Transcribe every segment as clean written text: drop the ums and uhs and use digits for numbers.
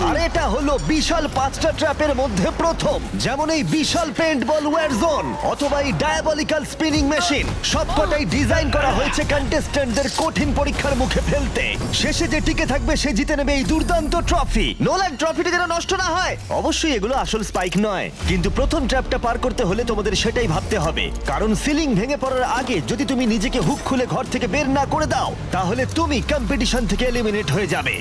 আর এটা হলো বিশাল 5টা ট্র্যাপের মধ্যে প্রথম, যেমন এই বিশাল পেইন্টবল ওয়্যার জোন অথবা এই ডায়াবলিক্যাল স্পিনিং মেশিন। সবকটাই ডিজাইন করা হয়েছে কন্টেস্ট্যান্টদের কঠিন পরীক্ষার মুখে ফেলতে। শেষে যে টিকে থাকবে সে জিতে নেবে এই দুর্দান্ত ট্রফি। নোলান, ট্রফিটা যেন নষ্ট না হয়। অবশ্যই এগুলো আসল স্পাইক নয়, কিন্তু প্রথম ট্র্যাপটা পার করতে হলে তোমাদের সেটাই ভাবতে হবে, কারণ সিলিং ভেঙে পড়ার আগে যদি তুমি নিজেকে হুক খুলে ঘর থেকে বের না করে দাও তাহলে তুমি কম্পিটিশন থেকে এলিমিনেট হয়ে যাবে।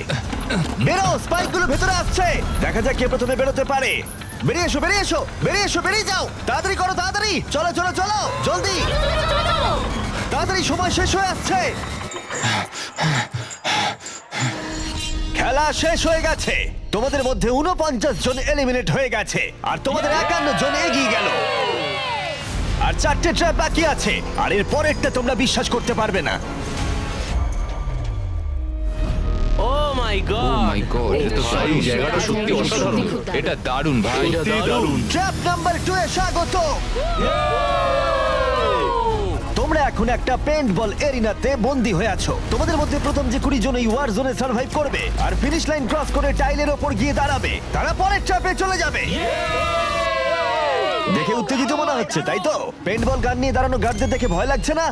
বেরো, স্পাইকগুলো ভেতরে আসছে। দেখা যাক কে প্রথমে বেরোতে পারে। বেরিয়ে এসো, বেরিয়ে এসো, বেরিয়ে এসো, বেরিয়ে যাও। তাড়াতাড়ি করো, তাড়াতাড়ি। চলো চলো চলো, জলদি, তাড়াতাড়ি, সময় শেষ হয়ে আসছে। খেলা শেষ হয়ে গেছে। তোমাদের মধ্যে 49 জন এলিমিনেট হয়ে গেছে আর তোমাদের 51 জন এগিয়ে গেল। আর 4টে ট্র্যাপ বাকি আছে, আর এর পরেরটা তোমরা বিশ্বাস করতে পারবে না। ও মাই মাই গড, গড, এটা তো দারুণ, জায়গাটা সত্যি অসাধারণ। এটা দারুণ ভাই, দারুণ। ট্র্যাপ নাম্বার 2 এ স্বাগত। তোমরা এখন একটা পেইন্টবল এরিনাতে বন্দী হয়ে আছো। তোমাদের মধ্যে প্রথম যে 20 জন এই ওয়ার জোনে সার্ভাইভ করবে আর ফিনিশ লাইন ক্রস করে টাইলের ওপর গিয়ে দাঁড়াবে, তারা পরের ট্র্যাপে চলে যাবে। দেখে উত্তেজিত মনে হচ্ছে, তাই তো? পেইন্টবল গান নিয়ে দাঁড়ানো গার্ডদের দেখে ভয় লাগছে না?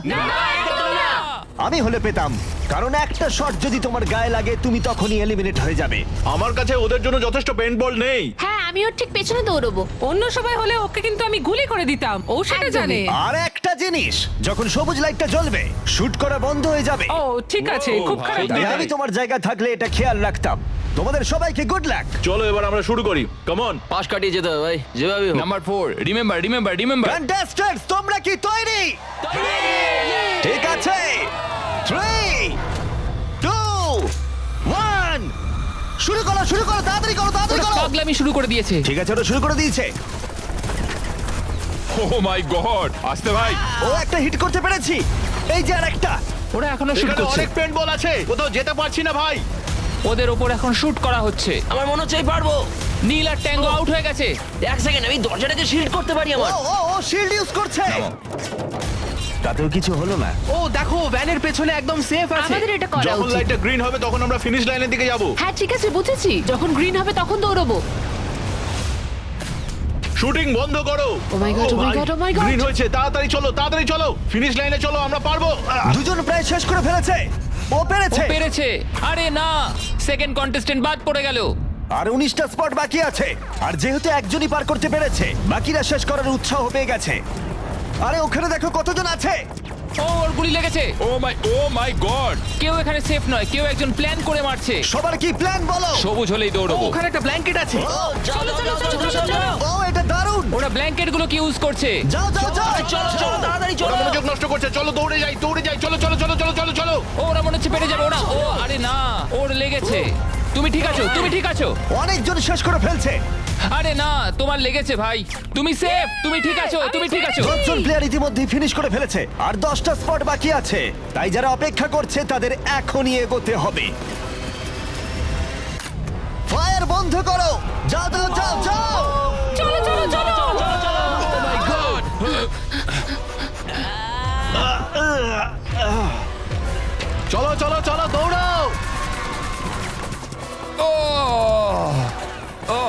আমি হলে পেতাম, কারণ একটা শট যদি তোমার গায়ে লাগে তুমি তখনই এলিমিনেট হয়ে যাবে। আমার কাছে ওদের জন্য যথেষ্ট পেইন্টবল নেই। হ্যাঁ, আমি ওর ঠিক পেছনে দৌড়বো। অন্য সবাই হলে ওকে কিন্তু আমি গুলি করে দিতাম, ও সেটা একদমই। জানে। আর একটা জিনিস, যখন সবুজ লাইটটা জ্বলবে শুট করা বন্ধ হয়ে যাবে। ও ঠিক আছে, খুব খারাপ। তাই আমি তোমার জায়গায় থাকলে এটা খেয়াল রাখতাম। তোমাদের সবাইকে গুড লাক। চলো এবার আমরা শুরু করি, কাম অন। পাশ কাটিয়ে যেতে হবে ভাই, যেভাবে হোক। Number 4, remember. কন্টেস্ট্যান্টস, তোমরা কি তৈরি? ঠিক আছে, 3, 2, 1, শুরু করো, শুরু করো, তাড়াতাড়ি করো, তাড়াতাড়ি করো। পাগলামি শুরু করে দিয়েছে। ঠিক আছে, ওটা শুরু করে দিয়েছে। ও মাই গড, আসতে ভাই। ও একটা হিট করতে পেরেছি। এই যে আরেকটা। ওরা এখনো শুট এখানে করছে। অনেক পেইন্টবল আছে, কোথাও যেতে পারছি না ভাই। ওদের ওপর এখন শুট করা হচ্ছে। আমার মনে হচ্ছে আমি পারবো। নীল আর ট্যাঙ্গো আউট হয়ে গেছে। এক সেকেন্ড, আমি দরজাটাকে শিল্ড করতে পারি ও আমার। ও ও শিল্ড ইউজ করছে। তাতেও কিছু হলো না। ও দেখো, ভ্যানের পেছনে একদম সেফ আছে। আমাদের এটা করা যখন উচিত। লাইটটা গ্রিন হবে তখন আমরা ফিনিশ লাইনের দিকে যাব। হ্যাঁ ঠিক আছে, বুঝেছি। যখন গ্রিন হবে তখন দৌড়বো। শুটিং বন্ধ করো। Oh my God, oh my God, oh my God. Green হয়েছে, তাড়াতাড়ি চলো, তাড়াতাড়ি চলো, ফিনিশ লাইনে চলো, আমরা পারবো। দুজন প্রায় শেষ করে ফেলেছে। ও ও পেরেছে। পেরেছে। আরে না, সেকেন্ড কন্টেস্ট্যান্ট বাদ পড়ে গেল। আর 19টা স্পট বাকি আছে। আর যেহেতু একজনই পার করতে পেরেছে, বাকিরা শেষ করার উৎসাহ পেয়ে গেছে। আরে ওখানে দেখো কতজন আছে। ও, ওর গুলি লেগেছে। ও মাই গড। কেউ এখানে সেফ নয়, কেউ একজন প্ল্যান করে মারছে। সবার কি প্ল্যান বলো? সবুজ হলেই দৌড়বো। ওখানে একটা ব্ল্যাঙ্কেট আছে। চলো চলো চলো চলো। ও এটা দারুণ। ওরা ব্ল্যাঙ্কেট গুলো কি ইউজ করছে? যাও যাও যাও। চলো চলো তাড়াতাড়ি ওরা চলো। মনোযোগ নষ্ট করছে, চলো দৌড়ে যাই, দৌড়ে যাই, চলো চলো চলো চলো চলো চলো। ও, ওরা মনে হচ্ছে পেরে যাবে। ওরা, ও আরে না, ওর লেগেছে। তুমি ঠিক আছো, তুমি ঠিক আছো। অনেকজন শেষ করে ফেলছে। আরে না, তোমার লেগেছে ভাই। তুমি সেফ, তুমি ঠিক আছো, তুমি ঠিক আছো। 10 জন প্লেয়ার ইতিমধ্যেই ফিনিশ করে ফেলেছে আর 10টা স্পট বাকি আছে। তাই যারা অপেক্ষা করছে তাদের এখনই এগোতে হবে। ফায়ার বন্ধ করো। যাও যাও যাও যাও। চলো চলো চলো। ও মাই গড। চলো চলো চলো, দৌড়াও। ও ও,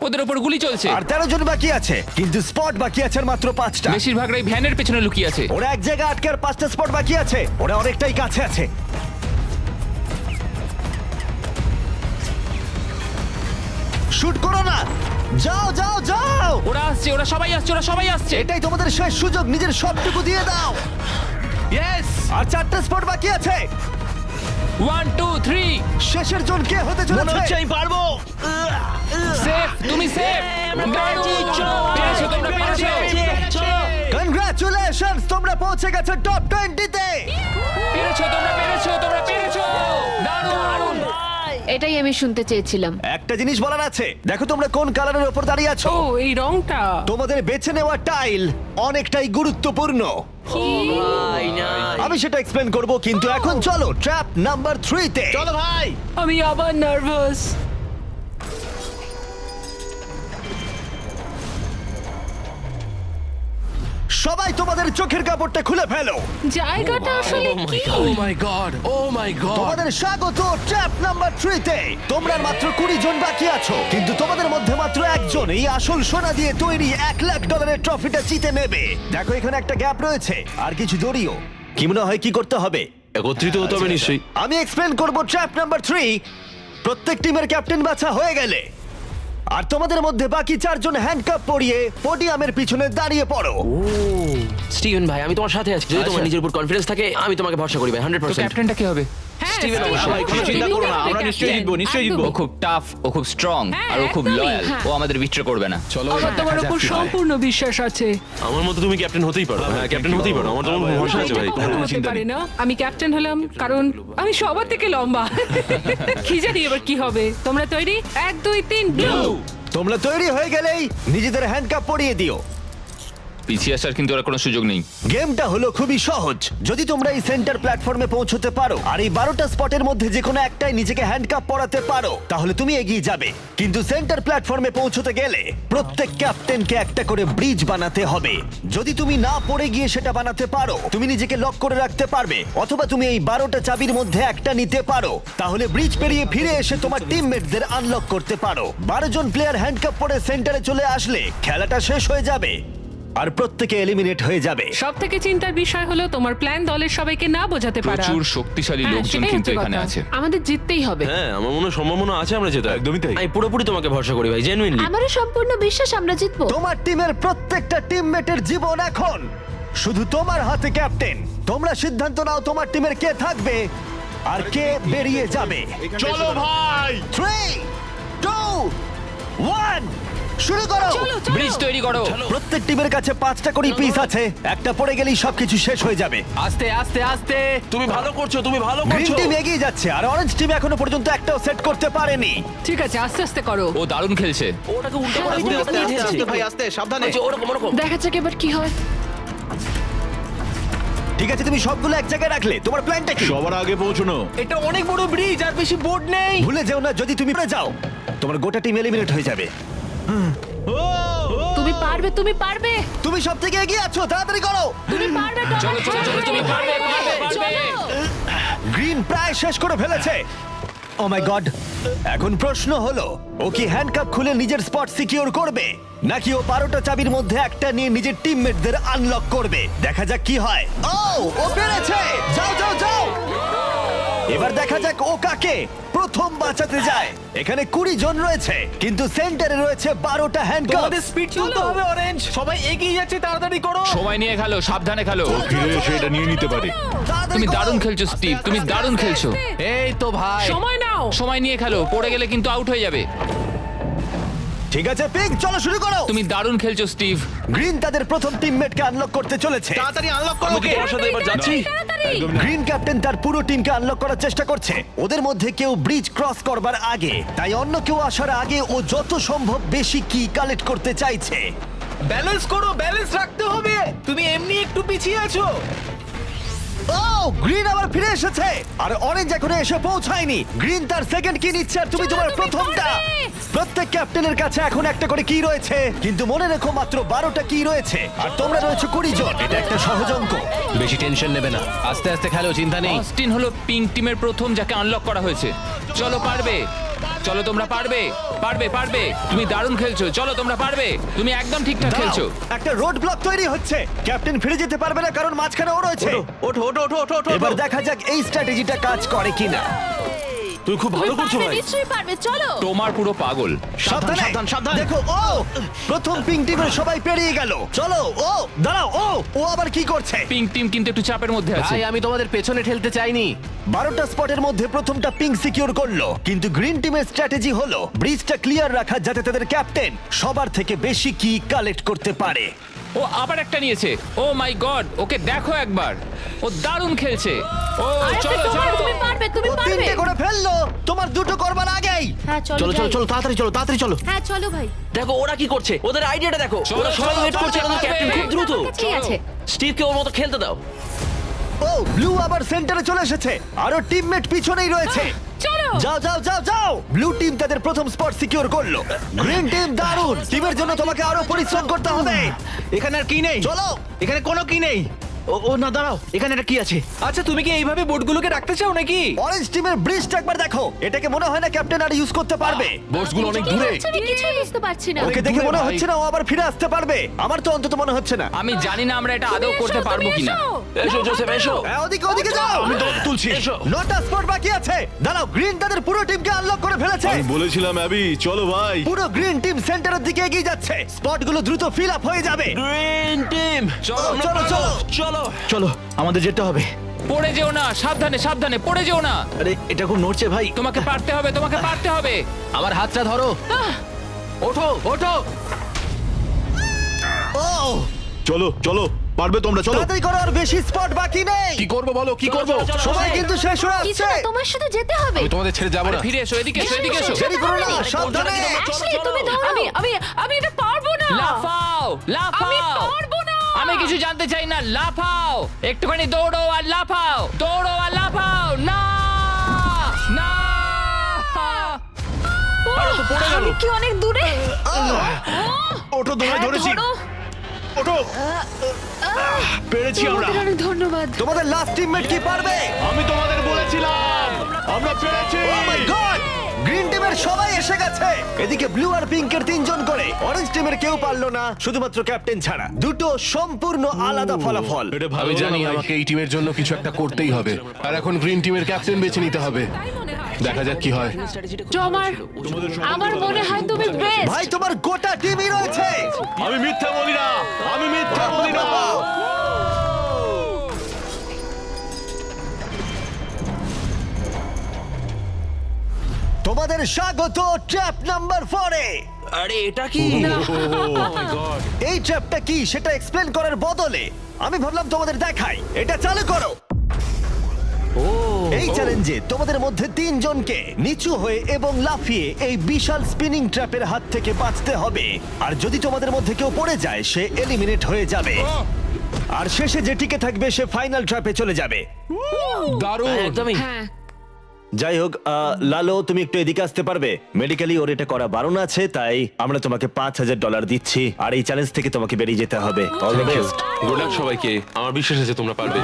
ওদের ওপর গুলি চলছে। আর 13 জন বাকি আছে, কিন্তু স্পট বাকি আছে আর মাত্র 5টা। বেশিরভাগরাই ভ্যানের পেছনে লুকিয়ে আছে। ওরা এক জায়গায় আটকে আর 5টা স্পট বাকি আছে। ওরা অনেকটাই কাছে আছে। শুট করো না। যাও যাও যাও। ওরা আসছে, ওরা সবাই আসছে, ওরা সবাই আসছে। এটাই তোমাদের শেষ সুযোগ, নিজের সবটুকু দিয়ে দাও। ইয়েস। আর 4টা স্পট বাকি আছে। 1 2 3। শেষের জন কে হতে মনে হচ্ছে চলেছে? আমি পারবো। সেফ, তুমি সেফ। পেরেছো, তোমরা পেরেছো। চলো। কনগ্রাচুলেশনস, তোমরা পৌঁছে গেছো টপ 20 তে। পেরেছো, তোমরা পেরেছো, তোমরা পেরেছো। দারুণ। এটাই আমি শুনতে চেয়েছিলাম। একটা জিনিস বলার আছে, দেখো তোমরা কোন কালারের উপর দাঁড়িয়ে আছো। ও এই রংটা। তোমাদের বেছে নেওয়া টাইল অনেকটাই গুরুত্বপূর্ণ। ভাই না। আমি সেটা এক্সপ্লেন করব, কিন্তু এখন চলো ট্র্যাপ নাম্বার 3 তে। চলো ভাই। আমি আবার নার্ভাস। সবাই তোমাদের চোখের কাপড়টা খুলে ফেলো। জায়গাটা আসলে কি? ও মাই গড, ও মাই গড। তোমাদের স্বাগত ট্র্যাপ নাম্বার 3 তে। তোমরা মাত্র 20 জন বাকি আছো, কিন্তু তোমাদের মধ্যে মাত্র একজন এই আসল সোনা দিয়ে তৈরি $1,00,000 ট্রফিটা জিতে নেবে। দেখো এখানে একটা গ্যাপ রয়েছে আর কিছু জড়িও। কি মনে হয় কি করতে হবে? একত্রিত হতে হবে নিশ্চয়ই। আমি এক্সপ্লেন করব ট্র্যাপ নাম্বার 3। প্রত্যেক টিমের ক্যাপ্টেন বাছা হয়ে গেলে আর তোমাদের মধ্যে বাকি 4 জন হ্যান্ডকাপ পরিয়ে পোডিয়ামের পিছনে দাঁড়িয়ে পড়ো। স্টিভেন ভাই আমি তোমার সাথে আছি, যদি তোমার নিজের উপর কনফিডেন্স থাকে আমি তোমাকে ভরসা করি ভাই তো 100%। ক্যাপ্টেনটা কি হবে? হ্যাঁ, স্টিভেন স্টিভেন অবশ্যই। ভাই, কোনো চিন্তা করো না, আমরা নিশ্চয়ই জিতবো, নিশ্চয়ই জিতবো। ও খুব টাফ, ও খুব স্ট্রং, আর ও খুব একদমই, লয়াল। হ্যাঁ। ও আমাদের বিট্রে করবে না। চলো আমার তোমার উপর সম্পূর্ণ বিশ্বাস আছে। আমার মতো তুমি ক্যাপ্টেন হতেই পারো। হ্যাঁ ক্যাপ্টেন হতেই পারো, আমার তোমার ভরসা আছে ভাই। এটা কখনো হতে পারে না। আমি ক্যাপ্টেন হলাম কারণ আমি সবার থেকে লম্বা। কি জানি এবার কি হবে। তোমরা তৈরি? 1 2 3 ব্লু। তোমরা তৈরি হয়ে গেলেই নিজেদের হ্যান্ডকাপ পরিয়ে দিও। পিছিয়ে আসার কিন্তু ওর কোনো সুযোগ নেই। গেমটা হলো খুবই সহজ। যদি তোমরা এই সেন্টার প্ল্যাটফর্মে পৌঁছতে পারো আর এই 12টা স্পটের মধ্যে যে কোনো একটাই নিজেকে হ্যান্ডকাপ পরাতে পারো, তাহলে তুমি এগিয়ে যাবে। কিন্তু সেন্টার প্ল্যাটফর্মে পৌঁছতে গেলে প্রত্যেক ক্যাপ্টেনকে একটা করে ব্রিজ বানাতে হবে। যদি তুমি না পড়ে গিয়ে সেটা বানাতে পারো, তুমি নিজেকে লক করে রাখতে পারবে, অথবা তুমি এই 12টা চাবির মধ্যে একটা নিতে পারো। তাহলে ব্রিজ পেরিয়ে ফিরে এসে তোমার টিমমেটদের আনলক করতে পারো। 12 জন প্লেয়ার হ্যান্ডকাপ পরে সেন্টারে চলে আসলে খেলাটা শেষ হয়ে যাবে আর প্রত্যেকে এলিমিনেট হয়ে যাবে। সব থেকে চিন্তার বিষয় হলো তোমার প্ল্যান দলের সবাইকে না বোঝাতে পারা। প্রচুর শক্তিশালী হ্যাঁ, লোকজন সেটাই কিন্তু হচ্ছে এখানে কথা। আছে। আমাদের জিততেই হবে। হ্যাঁ আমার মনে হয় সম্ভাবনা আছে আমরা যেটা। একদমই তাই। আমি পুরোপুরি তোমাকে ভরসা করি ভাই, জেনুইনলি। আমারও সম্পূর্ণ বিশ্বাস আমরা জিতবো। তোমার টিমের প্রত্যেকটা টিমমেটের জীবন এখন শুধু তোমার হাতে ক্যাপ্টেন। তোমরা সিদ্ধান্ত নাও তোমার টিমের কে থাকবে আর কে বেরিয়ে যাবে। চলো ভাই। 3 2 1 শুরু করো। চলো চলো। ব্রিজ তৈরি করো। প্রত্যেক টিমের কাছে 5টা করে পিস আছে। একটা পড়ে গেলেই সবকিছু শেষ হয়ে যাবে। আস্তে আস্তে আস্তে। তুমি ভালো করছো, তুমি ভালো গ্রিন করছো। টিম এগিয়ে যাচ্ছে আর অরেঞ্জ টিম এখনো পর্যন্ত একটাও সেট করতে পারেনি। ঠিক আছে আস্তে আস্তে করো। ও দারুণ খেলছে। ওটাকে উল্টো করে হ্যাঁ, ঘুরে আস্তে, নিয়ে আস্তে, ঠেলছে। আস্তে ভাই, আস্তে, সাবধানে। বলছে, ওরকম ওরকম। দেখা যাক এবার কি হয়। ঠিক আছে, তুমি সবগুলো এক জায়গায় রাখলে। তোমার প্ল্যানটা কি? সবার আগে পৌঁছানো। এটা অনেক বড় ব্রিজ আর বেশি বোর্ড নেই। ভুলে যেও না, যদি তুমি পড়ে যাও তোমার গোটা টিম এলিমিনেট হয়ে যাবে। তুমি পারবে, তুমি পারবে, তুমি সব থেকে এগিয়ে আছো, তাড়াতাড়ি করো। তুমি পারবে। চলো, চলো, চলো, তুমি পারবে, পারবে, পারবে। গ্রিন প্রায় শেষ করে ফেলেছে। ও মাই গড। এখন প্রশ্ন হলো, ও কি হ্যান্ডকাপ খুলে নিজের স্পট সিকিউর করবে, নাকি ও 12টা চাবির মধ্যে একটা নিয়ে নিজের টিমমেটদের আনলক করবে? দেখা যাক কি হয়। ও পেরেছে। যাও যাও যাও। এবার দেখা যাক ও কাকে প্রথম বাঁচাতে যায়। এখানে 20 জন রয়েছে, কিন্তু সেন্টারে রয়েছে 12টা হ্যান্ডকাপ। তোমাদের স্পিড তুলতে হবে অরেঞ্জ। সবাই এগিয়ে যাচ্ছে, তাড়াতাড়ি করো। সময় নিয়ে খেলো, সাবধানে খেলো। ফিরে এসে এটা নিয়ে নিতে পারে। তুমি দারুণ খেলছো স্টিভ, তুমি দারুণ খেলছো। এই তো ভাই। সময় নাও। সময় নিয়ে খেলো, পড়ে গেলে কিন্তু আউট হয়ে যাবে। ঠিক আছে পিঙ্ক, চলো শুরু করো। তুমি দারুণ খেলছো স্টিভ। গ্রিন তাদের প্রথম টিমমেটকে আনলক করতে চলেছে। তাড়াতাড়ি আনলক করো আমি কি ওকে। তোমার সাথে এবার যাচ্ছি? গ্রিন ক্যাপ্টেন তার পুরো টিমকে আনলক করার চেষ্টা করছে। ওদের মধ্যে কেউ ব্রিজ ক্রস করবার আগে, তাই অন্য কেউ আসার আগে ও যত সম্ভব বেশি কি কালেক্ট করতে চাইছে। ব্যালেন্স করো, ব্যালেন্স রাখতে হবে। তুমি এমনি একটু পিছিয়ে আছো। ও গ্রিন আবার ফিরে এসেছে আর অরেঞ্জ এখনো এসে পৌঁছায়নি। গ্রিন তার সেকেন্ড কি নিচ্ছে আর তুমি তোমার প্রথমটা। প্রত্যেক ক্যাপ্টেনের কাছে এখন একটা করে কি রয়েছে, কিন্তু মনে রেখো মাত্র 12টা কি রয়েছে আর তোমরা রয়েছে 20 জন। এটা একটা সহজ অঙ্ক। বেশি টেনশন নেবে না, আস্তে আস্তে খেলো, চিন্তা নেই। অস্টিন হলো পিঙ্ক টিমের প্রথম যাকে আনলক করা হয়েছে। চলো পারবে, চলো তোমরা পারবে, পারবে, পারবে। তুমি দারুণ খেলছো, চলো তোমরা পারবে। তুমি একদম ঠিকঠাক খেলছো। দাঁড়াও, একটা রোড ব্লক তৈরি হচ্ছে। ক্যাপ্টেন ফিরে যেতে পারবে না কারণ মাঝখানে ও রয়েছে। ওঠো ওঠো ওঠো ওঠো ওঠো। এবার দেখা যাক এই স্ট্র্যাটেজিটা কাজ করে কিনা। তুমি খুব ভালো করছো ভাই। নিশ্চয়ই পারবে, চলো। তোমার পুরো পাগল। সাবধানে, সাবধান, সাবধান। দেখো ও প্রথম পিঙ্ক টিমের সবাই পেরিয়ে গেল। চলো ও দাঁড়াও, ও আবার কি করছে? পিঙ্ক টিম কিন্তু একটু চাপের মধ্যে আছে। ভাই আমি তোমাদের পেছনে ঠেলতে চাইনি। 12টা স্পটের মধ্যে প্রথমটা পিঙ্ক সিকিউর করলো, কিন্তু গ্রিন টিমের স্ট্র্যাটেজি হলো ব্রিজটা ক্লিয়ার রাখা, যাতে তাদের ক্যাপ্টেন সবার থেকে বেশি কি কালেক্ট করতে পারে। ও আবার একটা নিয়েছে। ও মাই গড, ওকে দেখো একবার, ও দারুণ খেলছে। ও আরেকটা চলো তোমার, চলো। তুমি পারবে, তুমি ও পারবে। 3টে করে ফেললো, তোমার 2টো করবার আগেই। হ্যাঁ চলো, চলো চলো যাই। চলো তাড়াতাড়ি চলো, তাড়াতাড়ি চলো। হ্যাঁ চলো ভাই। দেখো ওরা কি করছে, ওদের আইডিয়াটা দেখো। চলো, ওরা সবাই চলো, ওয়েট করছে, পারবে, আমাদের ক্যাপ্টেন পারবে। খুব দ্রুত। ঠিক আছে। স্টিভকে ওর মতো খেলতে দাও। ও ব্লু আবার সেন্টারে চলে এসেছে, আরো টিমমেট পিছনেই রয়েছে। চলো যাও যাও যাও যাও ব্লু টিম তাদের প্রথম স্পট সিকিউর করলো। গ্রিন টিম দারুণ, টিমের জন্য তোমাকে আরো পরিশ্রম করতে হবে। এখানে আর কি নেই? চলো। এখানে কোনো কি নেই। ও না, দাঁড়াও, এখানে একটা কি আছে? আচ্ছা, তুমি কি এইভাবে বোটগুলোকে রাখতে চাও নাকি? অরেঞ্জ টিমের ব্রিজটা একবার দেখো, এটাকে মনে হয় না ক্যাপ্টেন আর ইউজ করতে পারবে। বোটসগুলো অনেক কি দূরে। হচ্ছে আমি কিছুই বুঝতে পারছি না। ওকে দেখে দূরে মনে ভাই। হচ্ছে না ও আবার ফিরে আসতে পারবে। আমার তো অন্তত মনে হচ্ছে না। আমি জানি না আমরা এটা আদৌ করতে পারবো কিনা। এসো জোসেফ এসো। হ্যাঁ, ওদিকে ওদিকে যাও। আমি তোমাকে তুলছি। এসো। নটা স্পট বাকি আছে। দাঁড়াও, গ্রিন তাদের পুরো টিমকে আনলক করে ফেলেছে। আমি বলেছিলাম অ্যাবি, চলো ভাই। পুরো গ্রিন টিম সেন্টারের দিকে এগিয়ে যাচ্ছে। স্পটগুলো দ্রুত ফিল আপ হয়ে যাবে। গ্রিন টিম চলো, আমরা চলো, পারবো। চলো। চলো। চলো, আমাদের যেতে হবে। পড়ে যেও না, সাবধানে সাবধানে, পড়ে যেও না। আরে, এটা খুব নড়ছে ভাই। তোমাকে পারতে হবে, তোমাকে পারতে হবে। আমার হাতটা ধরো। ওঠো ওঠো। ও, চলো চলো, পারবে তোমরা, চলো। তাড়াতাড়ি করো, আর বেশি স্পট বাকি নেই। কি করবো বলো, কি করবো? সময় কিন্তু শেষ হয়ে কিছু আসছে। না, তোমার সাথে যেতে হবে। আমি তোমাদের ছেড়ে যাবো আরে না। ফিরে এসো, এদিকে এসো, এদিকে এসো। দেরি করো না, সাবধানে। অ্যাশলি, তুমি ধরো। আমি এটা পারবো না। লাফাও, আমি লাফাও। পারবো না। আমি কিছু জানতে চাই না, লাফাও। একটুখানি দৌড়ো আর লাফাও, দৌড়ো আর লাফাও। না না। আমি কি অনেক দূরে? ওঠো, তোমায় হ্যাঁ, ধরেছি। ধরো। ওঠো। পেরেছি আমরা। তোমাদের অনেক ধন্যবাদ। তোমাদের লাস্ট টিমমেট কি পারবে? আমি তোমাদের বলেছিলাম, আমরা পেরেছি। Oh my God! গ্রিন টিমের সবাই এসে গেছে। এদিকে ব্লু আর পিঙ্কের তিনজন করে, অরেঞ্জ টিমের কেউ পারলো না, শুধুমাত্র ক্যাপ্টেন ছাড়া। দুটো সম্পূর্ণ আলাদা ফলাফল। এটা ভালো আমি জানি হলো ভাই। আমাকে এই টিমের জন্য কিছু একটা করতেই হবে, আর এখন গ্রিন টিমের ক্যাপ্টেন বেছে নিতে হবে। দেখা যাক কি হয়। আমার মনে হয় তুমি বেস্ট। ভাই, তোমার গোটা টিমই রয়েছে। আমি মিথ্যা বলি না, আমি মিথ্যা বলি না। তোমাদের স্বাগত ট্র্যাপ নাম্বার 4 এ। আরে এটা কি? এই ট্র্যাপটা কি সেটা এক্সপ্লেন করার বদলে আমি ভাবলাম তোমাদের দেখাই। এটা চালু করো। এই চ্যালেঞ্জে তোমাদের মধ্যে তিনজনকে নিচু হয়ে এবং লাফিয়ে এই বিশাল স্পিনিং ট্র্যাপের হাত থেকে বাঁচতে হবে। আর যদি তোমাদের মধ্যে কেউ পড়ে যায়, সে এলিমিনেট হয়ে যাবে। আর শেষে যে টিকে থাকবে সে ফাইনাল ট্র্যাপে চলে যাবে। দারুণ। একদমই। হ্যাঁ, যাই হোক, লালো, তুমি একটু এদিকে আসতে পারবে? মেডিকেলি ওর এটা করা বারণ আছে, তাই আমরা তোমাকে $5,000 দিচ্ছি। আর এই চ্যালেঞ্জ থেকে তোমাকে বেরিয়ে যেতে হবে। All the best. Good luck সবাইকে, আমার বিশ্বাস আছে তোমরা পারবে।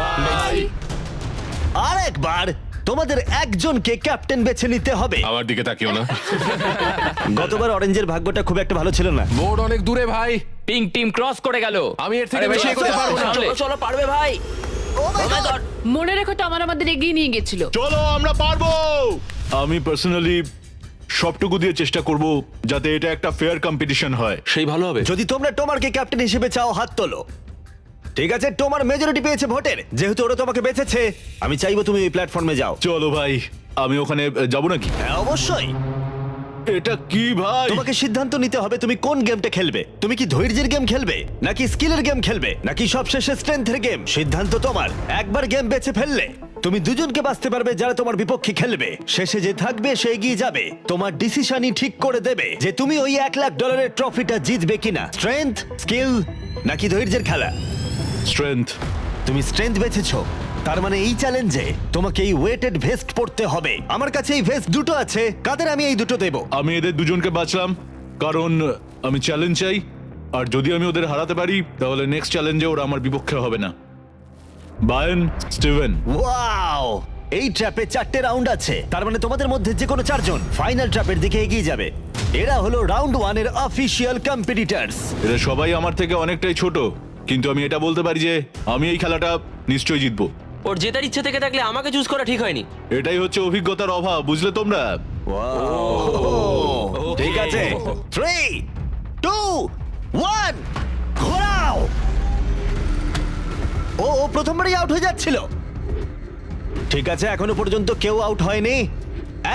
আর একবার তোমাদের একজনকে ক্যাপ্টেন বেছে নিতে হবে। আমার দিকে তাকিও না। গতবার অরেঞ্জের ভাগ্যটা খুব একটা ভালো ছিল না। বোর্ড অনেক দূরে ভাই, পিঙ্ক টিম ক্রস করে গেল। আমি এর থেকে আরে বেশি ভাই, এগোতে চলো, পারবো না। সামলে। চলো চলো, পারবে ভাই। Oh my God! মনে রেখো তো আমাদের এগিয়ে নিয়ে গেছিল। চলো, আমরা পারবো। আমি পার্সোনালি সবটুকু দিয়ে চেষ্টা করব যাতে এটা একটা ফেয়ার কম্পিটিশন হয়। সেই ভালো হবে। যদি তোমরা টোমারকে ক্যাপ্টেন হিসেবে চাও, হাত তোলো। ঠিক আছে, টোমার মেজরিটি পেয়েছে ভোটের। যেহেতু ওরা তোমাকে বেঁচেছে, আমি চাইবো তুমি ওই প্ল্যাটফর্মে যাও। চলো ভাই, আমি ওখানে যাব নাকি? হ্যাঁ, অবশ্যই। এটা কি ভাই? তোমাকে সিদ্ধান্ত নিতে হবে তুমি কোন গেমটা খেলবে। তুমি কি ধৈর্যের গেম খেলবে, নাকি স্কিলের গেম খেলবে, নাকি সবশেষে স্ট্রেংথের গেম? সিদ্ধান্ত তোমার। একবার গেম বেছে ফেললে তুমি দুজনকে বাঁচতে পারবে যারা তোমার বিপক্ষে খেলবে। শেষে যে থাকবে সে এগিয়ে যাবে। তোমার ডিসিশনই ঠিক করে দেবে যে তুমি ওই $1,00,000 ট্রফিটা জিতবে কিনা। স্ট্রেংথ, স্কিল, নাকি ধৈর্যের খেলা? স্ট্রেংথ। তুমি স্ট্রেংথ বেছেছো, তার মানে এই চ্যালেঞ্জে তোমাকে এই ওয়েটেড ভেস্ট পরতে হবে। আমার কাছে এই ভেস্ট দুটো আছে, কাদের আমি এই দুটো দেবো। আমি এদের দুজনকে বাঁচলাম কারণ আমি চ্যালেঞ্জ চাই, আর যদি আমি ওদের হারাতে পারি তাহলে নেক্সট চ্যালেঞ্জে ওরা আমার বিপক্ষে হবে না। বায়ান, স্টিভেন। ওয়াও, এই ট্র্যাপে 4টে রাউন্ড আছে, তার মানে তোমাদের মধ্যে যে কোনো 4 জন ফাইনাল ট্র্যাপের দিকে এগিয়ে যাবে। এরা হলো রাউন্ড 1 এর অফিশিয়াল কম্পিটিটরস। এরা সবাই আমার থেকে অনেকটাই ছোট, কিন্তু আমি এটা বলতে পারি যে আমি এই খেলাটা নিশ্চয়ই জিতবো। ওর জেতার ইচ্ছে থেকে থাকলে আমাকে চুজ করা ঠিক হয়নি। এটাই হচ্ছে অভিজ্ঞতার অভাব, বুঝলে তোমরা? ঠিক আছে, 3, 2, 1, ঘোরাও। ও প্রথমবারই আউট হয়ে যাচ্ছিল। ঠিক আছে, এখনো পর্যন্ত কেউ আউট হয়নি।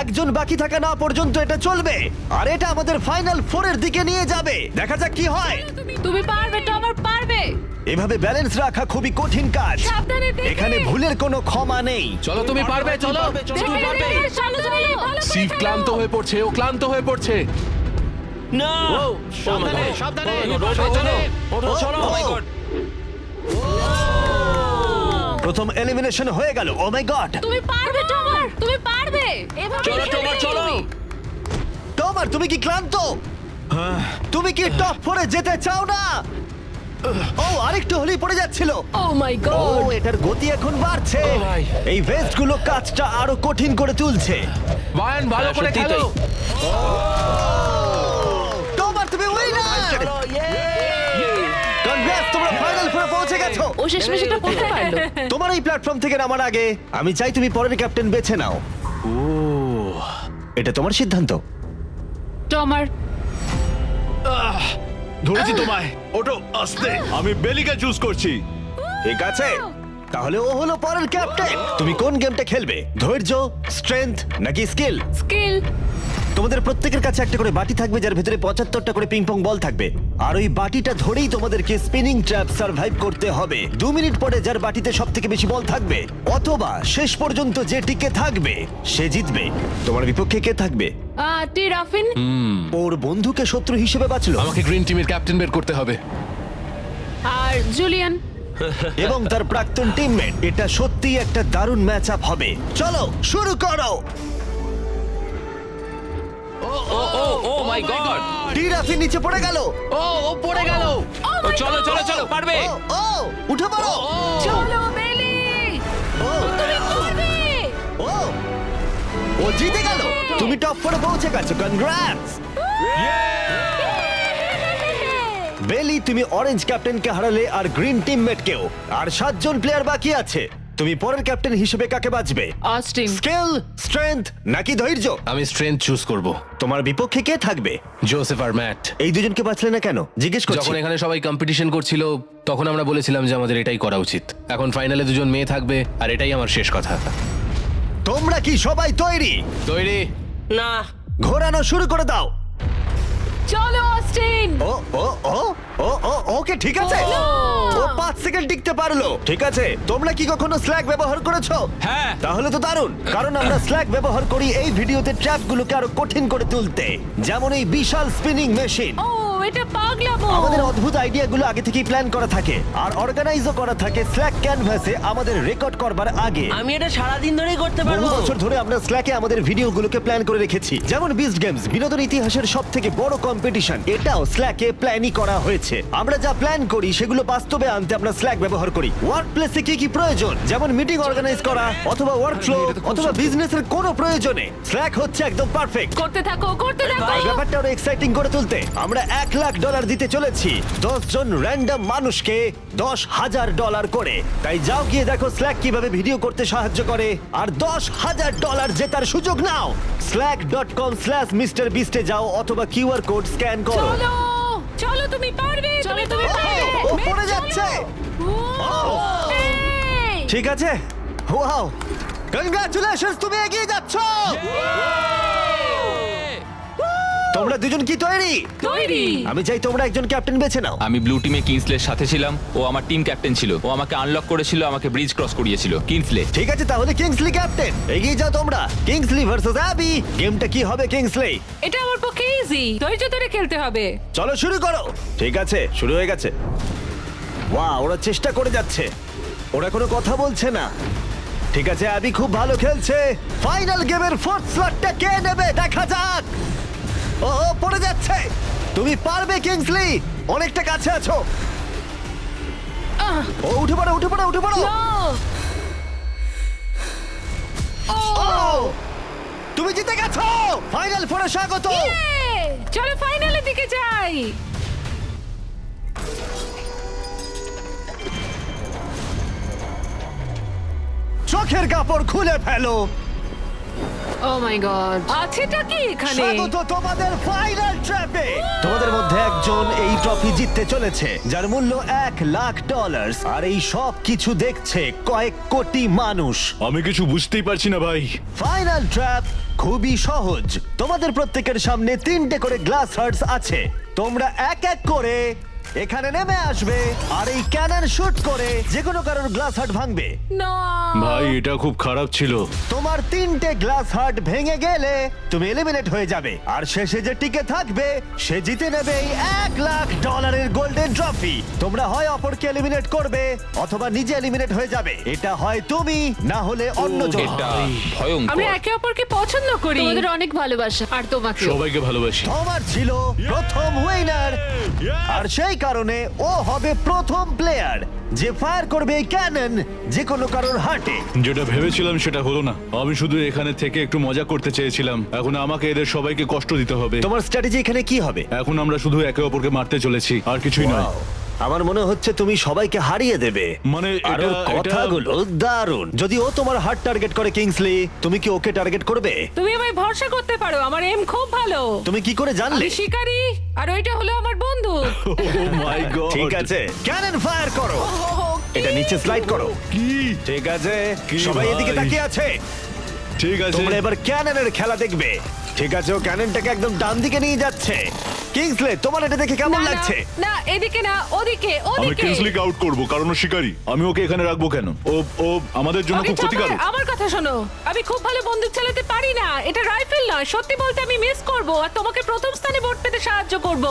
একজন বাকি থাকা না পর্যন্ত এটা চলবে, আর এটা আমাদের ফাইনাল 4 এর দিকে নিয়ে যাবে। দেখা যাক কি হয়। তুমি পারবে, টমার পারবে। এভাবে ব্যালেন্স রাখা খুবই কঠিন কাজ। সাবধানে দেখে। এখানে ভুলের কোনো ক্ষমা নেই। চলো, তুমি পারবে, চলো। তুমি পারবে। চলো, চলো, ভালো করে সিভ চালাও। ক্লান্ত হয়ে পড়ছে, ও ক্লান্ত হয়ে পড়ছে। না। সাবধানে, সাবধানে, সাবধানে। ওঠো, চলো। Oh my God! প্রথম এলিমিনেশন হয়ে গেল। ও মাই গড! তুমি পারবে টমার, তুমি পারবে। এভাবে চলো খেলবে? তোমার চলো টমার তুমি কি ক্লান্ত? তুমি কি টপ 4-এ যেতে চাও না? ও আরেকটু হলেই পড়ে যাচ্ছিল। ও মাই ও গড এটার গতি এখন বাড়ছে। ও ভাই। এই ভেস্টগুলো কাজটা আরো কঠিন করে তুলছে। বায়ান ভালো করে সত্যিই খেলো তাই। টমার তুমি উইনার! কনগ্রেস, তোমরা ফাইনাল ফোরে পৌঁছে গেছো। ও শেষমেশ এটা করতে পারলো তোমার এই প্ল্যাটফর্ম থেকে নামার আগে আমি চাই তুমি পরের ক্যাপ্টেন বেছে নাও। এটা তোমার সিদ্ধান্ত। টমার ধরেছি তোমায়। ওটো আস্তে। আমি বেলিকে চুজ করছি। ঠিক আছে, তাহলে ও হলো পরের ক্যাপ্টেন। তুমি কোন গেমটা খেলবে? ধৈর্য, স্ট্রেংথ নাকি স্কিল? স্কিল তোমাদের প্রত্যেকের কাছে একটা করে বাটি থাকবে যার ভেতরে 75টা করে পিং পং বল থাকবে, আর ওই বাটিটা ধরেই তোমাদেরকে স্পিনিং ট্র্যাপ সার্ভাইভ করতে হবে। 2 মিনিট পরে যার বাটিতে সব থেকে বেশি বল থাকবে অথবা শেষ পর্যন্ত যে টিকে থাকবে সে জিতবে। তোমার বিপক্ষে কে থাকবে? টি রাফিন ওর বন্ধুকে শত্রু হিসেবে বাঁচলো আমাকে গ্রিন টিমের ক্যাপ্টেন বের করতে হবে। আর জুলিয়ান। এবং তার প্রাক্তন টিমমেট। এটা সত্যিই একটা দারুণ ম্যাচ আপ হবে। চলো শুরু করো। ও মাই গড টিরাফি নিচে পড়ে গেল। ও পড়ে গেল চলো চলো চলো পারবে ও উঠে পড়ো। চলো বেলি ও, তুমি পারবে ও ও জিতে গেল। তুমি টপ 4-এ পৌঁছে গেছো। কনগ্রাটস বেলি, তুমি অরেঞ্জ ক্যাপ্টেনকে হারালে আর গ্রিন টিমমেটকেও। আর 7 জন প্লেয়ার বাকি আছে। তুমি পরের ক্যাপ্টেন হিসেবে কাকে বাছবে? অস্টিন স্কিল, স্ট্রেংথ নাকি ধৈর্য? আমি স্ট্রেংথ চুজ করব। তোমার বিপক্ষে কে থাকবে? জোসেফ আর ম্যাট। এই দুজনকে বাছলে না কেন জিজ্ঞেস করছি। যখন এখানে সবাই কম্পিটিশন করছিল তখন আমরা বলেছিলাম যে আমাদের এটাই করা উচিত। এখন ফাইনালে দুজন মেয়ে থাকবে আর এটাই আমার শেষ কথা। তোমরা কি সবাই তৈরি? তৈরি? না ঘোরানো শুরু করে দাও। চলো অস্টিন ও ও ও ও ও ওকে ঠিক আছে। ও 5 সেকেন্ড টিকতে পারলো। ঠিক আছে, তোমরা কি কখনো স্ল্যাগ ব্যবহার করেছো? হ্যাঁ তাহলে তো দারুণ, কারণ আমরা স্ল্যাগ ব্যবহার করি এই ভিডিওতে ট্র্যাপগুলোকে আরো কঠিন করে তুলতে, যেমন এই বিশাল স্পিনিং মেশিন। ও এটা পাগলামো আমাদের অদ্ভুত আইডিয়াগুলো আগে থেকেই প্ল্যান করা থাকে আর অর্গানাইজও করা থাকে স্ল্যাক ক্যানভাসে আমাদের রেকর্ড করবার আগে। আমি এটা সারাদিন ধরেই করতে বহু পারবো। বছর ধরে আমরা স্ল্যাকে আমাদের ভিডিওগুলোকে প্ল্যান করে রেখেছি, যেমন বিস্ট গেমস, বিনোদন ইতিহাসের সব থেকে বড় কম্পিটিশন, এটাও স্ল্যাকে প্ল্যানই করা হয়েছে। আমরা যা প্ল্যান করি সেগুলো বাস্তবে আনতে আমরা স্ল্যাক ব্যবহার করি। ওয়ার্ক প্লেসে কি কি প্রয়োজন, যেমন মিটিং অর্গানাইজ করা অথবা ওয়ার্কফ্লো অথবা বিজনেসের কোনো প্রয়োজনে স্ল্যাক হচ্ছে একদম পারফেক্ট। করতে থাকো এই ব্যাপারটা আরো এক্সাইটিং করে তুলতে আমরা $1,00,000 দিতে চলেছি 10 জন র্যান্ডম মানুষকে $10,000 করে। তাই যাও গিয়ে দেখো স্ল্যাক কিভাবে ভিডিও করতে সাহায্য করে আর $10,000 জেতার সুযোগ নাও। slack.com/MrBeast এ যাও অথবা কিউআর কোড স্ক্যান করো। চলো চলো তুমি পারবে তুমি পারবে ও পড়ে যাচ্ছে। এই! ঠিক আছে, ওয়াও, কনগ্রাচুলেশনস, তুমি এগিয়ে যাচ্ছ। তোমরা দুজন কি তৈরি? তৈরি আমি চাই তোমরা একজন ক্যাপ্টেন বেছে নাও। আমি ব্লু টিমে কিংসলের সাথে ছিলাম। ও আমার টিম ক্যাপ্টেন ছিল। ও আমাকে আনলক করেছিল, আমাকে ব্রিজ ক্রস করিয়েছিল। কিংসলে ঠিক আছে, তাহলে কিংসলি ক্যাপ্টেন। এগিয়ে যাও তোমরা। Kingsley versus Abby. গেমটা কি হবে কিংসলি? এটা আমার পক্ষে ইজি, ধৈর্য ধরে খেলতে হবে। চলো শুরু করো। ঠিক আছে, শুরু হয়ে গেছে। ওয়াও, ওরা চেষ্টা করে যাচ্ছে, ওরা কোনো কথা বলছে না। ঠিক আছে, অ্যাবি খুব ভালো খেলছে। ফাইনাল গেমের 4th স্লটটা কে নেবে দেখা যাক। ও ও, পড়ে যাচ্ছে। তুমি পারবে কিংসলি, অনেকটা কাছে আছো। ও উঠে পড়ো, উঠে পড়ো, উঠে পড়ো। No! ও, তুমি জিতে গেছো। ফাইনাল ফোরে স্বাগত। Yay! চলো ফাইনালের দিকে যাই। চোখের কাপড় খুলে ফেলো। ও মাই গড, আছেটা কি এখানে? স্বাগত তোমাদের ফাইনাল ট্র্যাপে। তোমাদের মধ্যে একজন এই ট্রফি জিততে চলেছে যার মূল্য $1,00,000 আর এই সব কিছু দেখছে কয়েক কোটি মানুষ। আমি কিছু বুঝতেই পারছি না ভাই। ফাইনাল ট্র্যাপ খুবই সহজ। তোমাদের প্রত্যেকের সামনে 3টে করে গ্লাস হার্টস আছে। তোমরা এক এক করে এখানে নেমে আসবে আর এই ক্যানন শুট করে যে কোনো কারোর গ্লাস হার্ট ভাঙবে। না ভাই এটা খুব খারাপ ছিল। তোমার 3টে গ্লাস হার্ট ভেঙে গেলে তুমি এলিমিনেট হয়ে যাবে, আর শেষে যে টিকে থাকবে সে জিতে নেবে এই $1,00,000 গোল্ডেন ট্রফি। তোমরা হয় অপরকে এলিমিনেট করবে অথবা নিজে এলিমিনেট হয়ে যাবে। এটা হয় তুমি না হলে অন্যজন। এটা আমরা ভয়ঙ্কর। একে অপরকে পছন্দ করি। তোমাদের অনেক ভালোবাসা আর তোমাকে সবাইকে ভালোবাসি। তোমার ছিল প্রথম উইনার, আর সেই কারণে ও হবে প্রথম প্লেয়ার যে ফায়ার করবে এই ক্যানন যে কোনো কারোর হার্টে। যেটা ভেবেছিলাম সেটা হলো না। আমি শুধু এখানে থেকে একটু মজা করতে চেয়েছিলাম, এখন আমাকে এদের সবাইকে কষ্ট দিতে হবে। তোমার স্ট্র্যাটেজি এখানে কি হবে? এখন আমরা শুধু একে অপরকে মারতে চলেছি, আর কিছুই নয়। Wow, আমার মনে হচ্ছে তুমি সবাইকে হারিয়ে দেবে। মানে আর ওর কথাগুলো দারুণ। যদি ও তোমার হার্ট টার্গেট করে কিংসলি, তুমি কি ওকে টার্গেট করবে? তুমি আমায় ভরসা করতে পারো, আমার এম খুব ভালো। তুমি কি করে জানলে? আমি শিকারি আর ওইটা হলো আমার বন্ধু। ও মাই গড। ঠিক আছে, ক্যানন ফায়ার করো। এটা নিচে স্লাইড করো। কি? ঠিক আছে, কি সবাই এদিকে ভাই? তাকিয়ে আছে। ঠিক আছে। তোমরা এবার ক্যাননের খেলা দেখবে। ঠিক আছে, ও ক্যাননটাকে একদম ডান দিকে নিয়ে যাচ্ছে। কিংসলে, তোমার এটা দেখে কেমন না, না, লাগছে? না এদিকে না, ওদিকে আমি ওদিকে। কিংসলিকে আউট করব কারণ ও শিকারী। আমি ওকে এখানে রাখবো কেন? ও আমাদের জন্য ওকে খুব চাপায়, ক্ষতিকারক। আমার কথা শোনো, আমি খুব ভালো বন্দুক চালাতে পারি না, এটা রাইফেল নয়। সত্যি বলতে আমি মিস করব আর তোমাকে প্রথম স্থানে ভোট পেতে সাহায্য করব।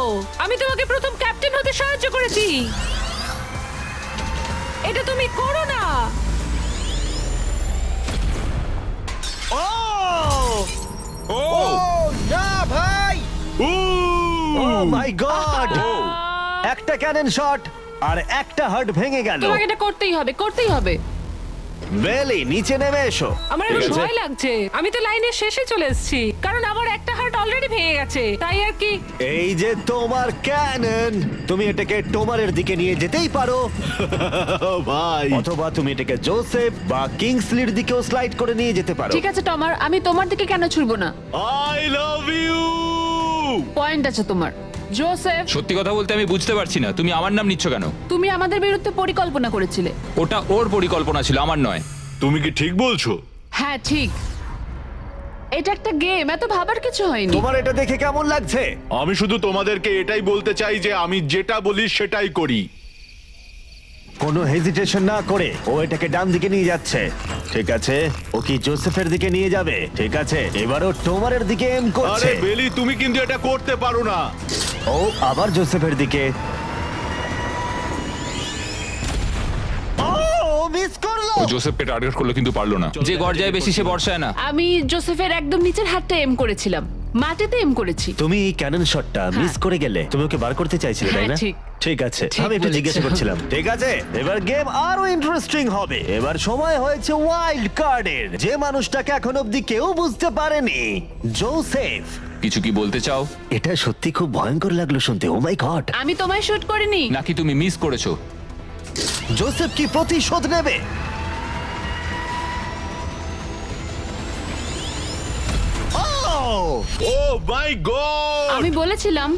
আমি তোমাকে প্রথম ক্যাপ্টেন হতে সাহায্য করেছি, এটা তুমি করো না। ও! ও না ভাই! ও মাই গড! একটা ক্যানন শট আর একটা হার্ট ভেঙে গেল। তোমাকে এটা করতেই হবে, করতেই হবে। বেলি, নিচে নেমে এসো। আমার এখন ভয় লাগছে, আমি তো লাইনের শেষে চলে এসেছি, কারণ আমার একটা হার্ট অলরেডি ভেঙে গেছে, তাই আর কি। এই যে তোমার ক্যানন, তুমি এটাকে টোমারের দিকে নিয়ে যেতেই পারো, ভাই অথবা তুমি এটাকে জোসেফ বা কিংসলির দিকেও স্লাইড করে নিয়ে যেতে পারো। ঠিক আছে টমার, আমি তোমার দিকে কেন ছুড়বো না? I love you. পয়েন্ট আছে তোমার। জোসেফ, সত্যি কথা বলতে আমি বুঝতে পারছি না তুমি আমার নাম নিচ্ছ কেন। তুমি আমাদের বিরুদ্ধে পরিকল্পনা করেছিলে। ওটা ওর পরিকল্পনা ছিল, আমার নয়। তুমি কি ঠিক বলছো? হ্যাঁ ঠিক, এটা একটা গেম, এত ভাবার কিছু হয়নি। তোমার এটা দেখে কেমন লাগছে? আমি শুধু তোমাদেরকে এটাই বলতে চাই যে আমি যেটা বলি সেটাই করি। কোনো হেজিটেশন না করে ও এটাকে ডান দিকে নিয়ে যাচ্ছে। ঠিক আছে, ও কি জোসেফের দিকে নিয়ে যাবে? ঠিক আছে, এবারও টোমারের দিকে এম করছে। আরে বেলি, তুমি কিন্তু এটা করতে পারো না। ও আবার জোসেফের দিকে। ও মিস করলো। ও জোসেফকে টার্গেট করলো কিন্তু পারলো না। যে গর্জায় বেশি সে বর্ষায় না। আমি জোসেফের একদম নিচের হাতটা এম করেছিলাম, মাটিতে এম করেছি। তুমি এই ক্যানন শটটা মিস করে গেলে। তুমি ওকে বার করতে চাইছিলে, তাই না? হ্যাঁ, ঠিক। ঠিক আছে, ঠিক আমি একটু বলেছো। জিজ্ঞাসা করছিলাম। ঠিক আছে, এবার গেম আরো ইন্টারেস্টিং হবে। এবার সময় হয়েছে ওয়াইল্ড কার্ডের। যে মানুষটাকে এখন অব্দি কেউ বুঝতে পারেনি, জোসেফ। কিছু কি বলতে চাও এটা সত্যি খুব ভয়ঙ্কর লাগলো শুনতে। ও মাই গড! আমি তোমায় শুট করিনি। নাকি তুমি মিস করেছো? জোসেফ কি প্রতিশোধ নেবে? ও মাই গড। আমি বলেছিলাম,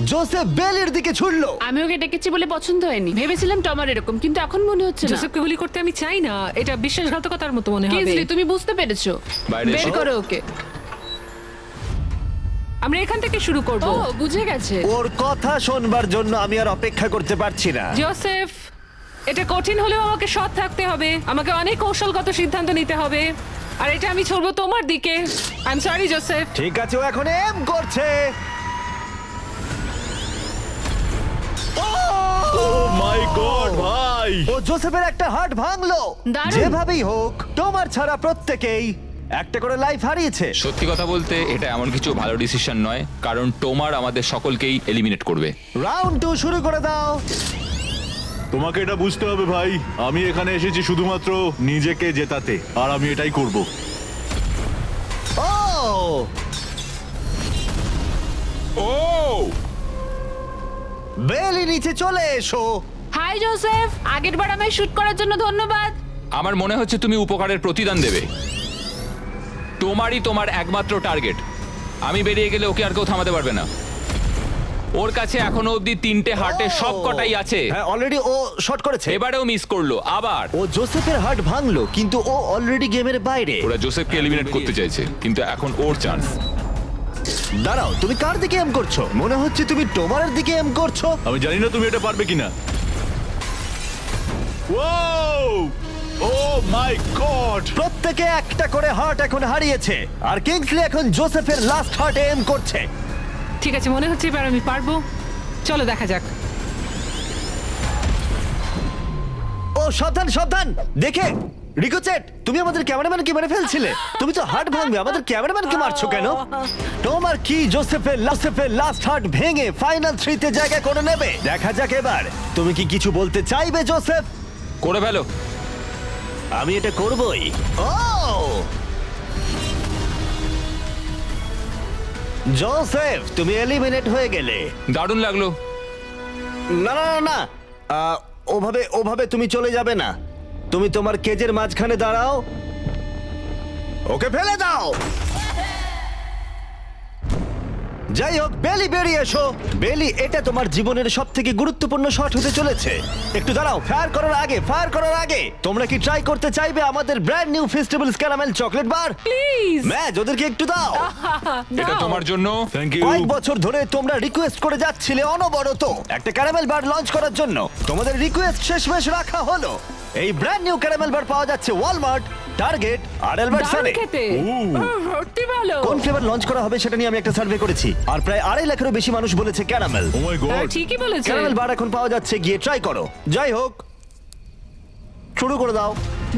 জোসেফ বেলির দিকে ছুড়লো। আমি ওকে ডেকেছি বলে পছন্দ হয়নি। ভেবেছিলাম টমার এরকম, কিন্তু এখন মনে হচ্ছে না। জোসেফকে গুলি করতে আমি চাই না, এটা বিশ্বাসঘাতকতার মতো মনে হবে। কিংসলি, তুমি বুঝতে পেরেছো? বাইরে বের এসো। করো ওকে। আমরা এখান থেকে শুরু করব। ও বুঝে গেছে। ওর কথা শোনবার জন্য আমি আর অপেক্ষা করতে পারছি না। জোসেফ, এটা কঠিন হলেও আমাকে সৎ থাকতে হবে, আমাকে অনেক কৌশলগত সিদ্ধান্ত নিতে হবে, আর এটা আমি ছড়বো তোমার দিকে। I am sorry Joseph. ঠিক আছে, ও এখন এম করছে। ও মাই গড ভাই। ও জোসেফের একটা হার্ট ভাঙলো। দারুণ। যেভাবেই হোক, তোমার ছাড়া প্রত্যেকেই একটা করে লাইফ হারিয়েছে। সত্যি কথা বলতে এটা এমন কিছু ভালো ডিসিশন নয়, কারণ টোমার আমাদের সকলকেই এলিমিনেট করবে। রাউন্ড 2 শুরু করে দাও। তোমাকে এটা বুঝতে হবে ভাই, আমি এখানে এসেছি শুধুমাত্র নিজেকে জেতাতে, আর আমি এটাই করব। ও ও বেলি, নিচে চলে এসো। হাই জোসেফ, আগের বার আমায় শুট করার জন্য ধন্যবাদ। আমার মনে হচ্ছে তুমি উপকারের প্রতিদান দেবে। টোমারই তোমার একমাত্র টার্গেট। আমি বেরিয়ে গেলে ওকে আর কেউ থামাতে পারবে না। ওর কাছে এখনো অবধি 3টে হার্টের সব কটাই আছে। হ্যাঁ, অলরেডি ও শট করেছে। এবারেও মিস করলো আবার। ও জোসেফের হার্ট ভাঙলো, কিন্তু ও অলরেডি গেমের বাইরে। ওরা জোসেফকে এলিমিনেট করতে চাইছে, কিন্তু এখন ওর চান্স। দাঁড়াও, তুমি কার দিকে এম করছো? মনে হচ্ছে তুমি টোমারের দিকে এম করছো। আমি জানি না তুমি এটা পারবে কিনা। ও মাই গড! প্রত্যেকে একটা করে হার্ট এখন হারিয়েছে, আর কিংসলি এখন জোসেফের লাস্ট হার্টে এম করছে। ঠিক আছে, মনে হচ্ছে এবার আমি পারবো। চলো দেখা যাক। ও সাবধান সাবধান, দেখে রিকোচেট, তুমি আমাদের ক্যামেরাম্যানকে মেরে ফেলছিলে। তুমি তো হার্ট ভাঙবে, আমাদের ক্যামেরাম্যানকে মারছো কেন? তোমার কি জোসেফের লাস্ট হার্ট ভেঙে ফাইনাল 3 তে জায়গা করে নেবে? দেখা যাক এবার। তুমি কি কিছু বলতে চাইবে জোসেফ? করে ফেলো। আমি এটা করবই। ও জোসেফ, তুমি এলিমিনেট হয়ে গেলে। দারুণ লাগলো। না না না না, ওভাবে ওভাবে তুমি চলে যাবে না। তুমি তোমার কেজের মাঝখানে দাঁড়াও, ওকে ফেলে দাও। যাই হোক, বেলি বেরিয়ে এসো। বেলি, এটা তোমার জীবনের সব থেকে গুরুত্বপূর্ণ শট হতে চলেছে। একটু দাঁড়াও, ফায়ার করার আগে তোমরা কি ট্রাই করতে চাইবে আমাদের brand new festivals caramel chocolate bar? Please. Match ওদেরকে একটু দাও। এটা তোমার জন্য। Thank you. কয়েক বছর ধরে তোমরা রিকোয়েস্ট করে যাচ্ছিলে অনবরত একটা ক্যারামেল বার লঞ্চ করার জন্য। তোমাদের রিকোয়েস্ট শেষমেশ রাখা হলো। এই ব্র্যান্ড নিউ ক্যারামেল বার পাওয়া যাচ্ছে ওয়ালমার্ট, টার্গেট আর অ্যালবার্টসনে। খেতে সত্যি ভালো। কোন ফ্লেভার লঞ্চ করা হবে সেটা নিয়ে আমি একটা সার্ভে করেছি, আর প্রায় 2.5 লাখেরও বেশি মানুষ বলেছে ক্যারামেল। ও মাই হ্যাঁ, গড! ঠিকই বলেছে। ক্যারামেল বার এখন পাওয়া যাচ্ছে, গিয়ে ট্রাই করো। যাই হোক, শুরু করে দাও।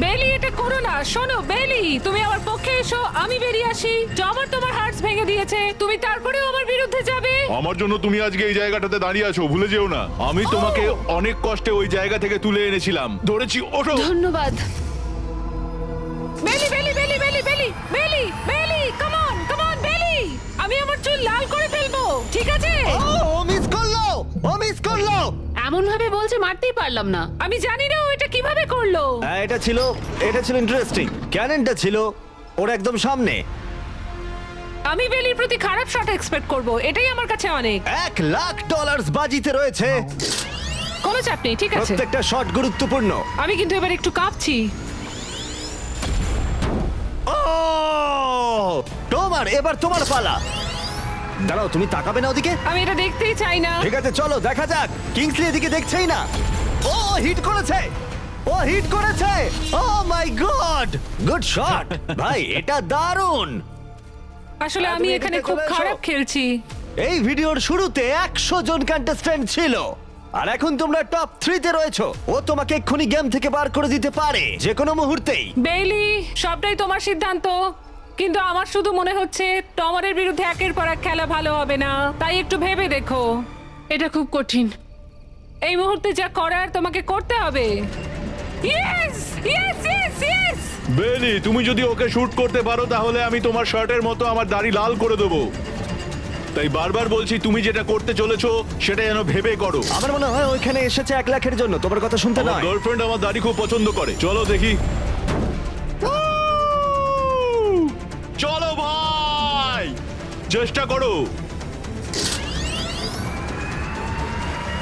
বেলি, এটা করো না। শোনো বেলি, তুমি আমার পক্ষে এসো, আমি বেরিয়ে আসি। আমার তোমার হার্টস ভেঙে দিয়েছে, তুমি তারপরেও আমার বিরুদ্ধে যাবে? আমার জন্য তুমি আজকে এই জায়গাটাতে দাঁড়িয়ে আছো, ভুলে যেও না। আমি তোমাকে অনেক কষ্টে ওই জায়গা থেকে তুলে এনেছিলাম, ধরেছি। ওঠো। ধন্যবাদ। বেলি বেলি বেলি বেলি বেলি বেলি বেলি, কাম অন বেলি। আমি আমার চুল লাল করে ফেলবো, ঠিক আছে? ও মিস করলো। এমন ভাবে বলছে মারতেই পারলাম না। আমি জানি না ও এটা কিভাবে করলো। হ্যাঁ, এটা ছিল ইন্টারেস্টিং। ক্যাননটা ছিল ওর একদম সামনে। আমি বেলির প্রতি খারাপ শট এক্সপেক্ট করব, এটাই আমার কাছে অনেক। $1,00,000 বাজিতে রয়েছে। কোনো চাপ নেই, ঠিক আছে। প্রত্যেকটা শট গুরুত্বপূর্ণ। আমি কিন্তু এবার একটু কাঁপছি। ও এবার তোমার পালা। দাঁড়াও, তুমি তাকাবে না ওদিকে? আমি এটা দেখতেই চাই না। ঠিক আছে, চলো দেখা যাক। কিংসলি এদিকে দেখছেই না। ও হিট করেছে। ও মাই গড, গুড শট ভাই, এটা দারুণ। আসলে আমি তুমি এখানে এদিকে খুব চলে এসো। খারাপ খেলছি। এই ভিডিওর শুরুতে 100 জন কন্টেস্ট্যান্ট ছিল, আর এখন তোমরা টপ 3 তে রয়েছো। ও তোমাকে এক্ষুনি গেম থেকে বার করে দিতে পারে যে কোনো মুহূর্তেই। বেইলি, সবটাই তোমার সিদ্ধান্ত, কিন্তু আমার শুধু মনে হচ্ছে টমারের বিরুদ্ধে একের পর এক খেলা ভালো হবে না, তাই একটু ভেবে দেখো। এটা খুব কঠিন। এই মুহূর্তে যা করার তোমাকে করতে হবে। Yes yes yes yes. বেলি, তুমি যদি ওকে শুট করতে পারো তাহলে আমি তোমার শার্টের মতো আমার দাড়ি লাল করে দেবো। তাই বারবার বলছি, তুমি যেটা করতে চলেছো সেটা যেন ভেবে করো। আমার মনে হয় ওইখানে এসেছে 1 লাখের জন্য, তোমার কথা শুনতে আমার নয়। গার্লফ্রেন্ড আমার দাড়ি খুব পছন্দ করে। চলো দেখি। চলো ভাই, চেষ্টা করো।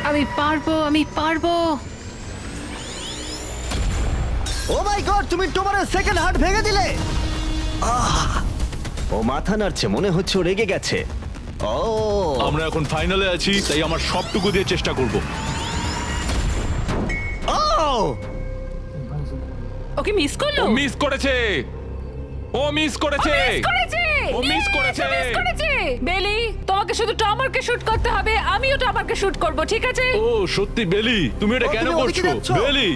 আমি পারবো। ও মাই গড, তুমি তোমার সেকেন্ড হার্ট ভেঙে দিলে। ও মাথা নাড়ছে, মনে হচ্ছে ও রেগে গেছে। ও আমরা এখন ফাইনালে আছি, তাই আমার সবটুকু দিয়ে চেষ্টা করব। ও ওকে মিস করলো। ও মিস করেছে। ও মিস করেছে। বেলি, তোমাকে শুধু টমারকে শুট করতে হবে, আমিও টমারকে শুট করব, ঠিক আছে? ও সত্যি বেলি, তুমি এটা ও, কেন তুমি ওদিকে করছো? যাচ্ছো? বেলি,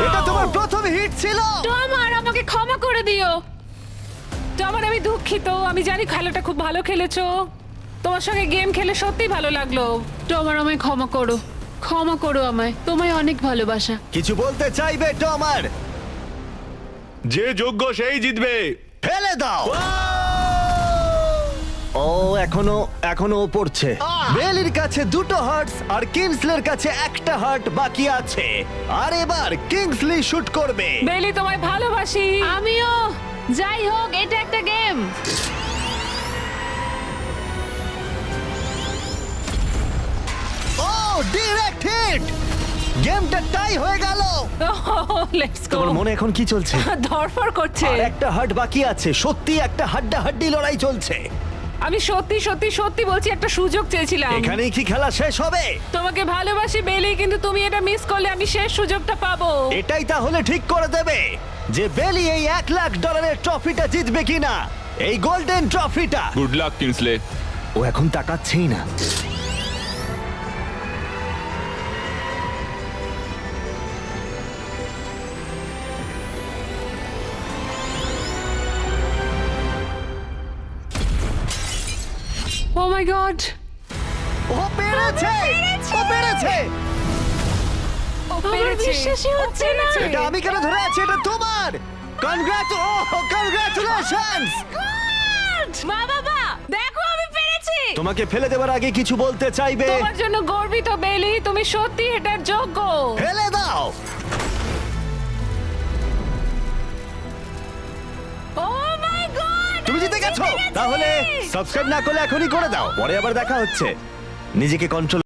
এটা তোমার প্রথম হিট ছিল। টমার, আমাকে ক্ষমা করে দিও। টমার, আমি দুঃখিত। আমি জানি খেলাটা খুব ভালো খেলেছো, তোমার সঙ্গে গেম খেলে সত্যি ভালো লাগলো। তোমার আমায় ক্ষমা করো আমায়, তোমায় অনেক ভালোবাসা। কিছু বলতে চাইবে টমার? যে যোগ্য সেই জিতবে। ফেলে দাও। ও এখনো ও পড়ছে। বেলির কাছে 2টো হার্টস আর কিংসলের কাছে 1টা হার্ট বাকি আছে, আর এবার কিংসলি শুট করবে। বেলি, তোমায় ভালোবাসি। আমিও। যাই হোক, এটা একটা গেম। ও ডিরেক্ট হিট, গেমটা টাই হয়ে গেল। লেটস গো তোমার মনে এখন কি চলছে? ধরফর করছে। আর একটা হার্ট বাকি আছে, সত্যি একটা হাড্ডাহাড্ডি লড়াই চলছে। আমি সত্যি সত্যি সত্যি বলছি, একটা সুযোগ চেয়েছিলাম। এখানেই কি খেলা শেষ হবে? তোমাকে ভালোবাসি বেলি, কিন্তু তুমি এটা মিস করলে আমি শেষ সুযোগটা পাবো। এটাই তাহলে ঠিক করে দেবে যে বেলি এই $1,00,000 ট্রফিটা জিতবে কিনা, এই গোল্ডেন ট্রফিটা। Good luck Kingsley. ও এখন তাকাচ্ছেই না। ও মাই গড, ও পেরেছে, ও পেরেছে। আমার বিশ্বাসই হচ্ছে না। এটা আমি কেন ধরে আছি? এটা তোমার। কনগ্রাচুলেশনস। মা বাবা, দেখো আমি পেরেছি। তোমাকে ফেলে দেওয়ার আগে কিছু বলতে চাইবে? তোমার জন্য গর্বিত বেলি, তুমি সত্যি এটার যোগ্য। ফেলে দাও। ও মাই গড, তুমি জিতে গেছো। তাহলে সাবস্ক্রাইব না করলে এখনই করে দাও, পরে আবার দেখা হচ্ছে। নিজেকে কন্ট্রোল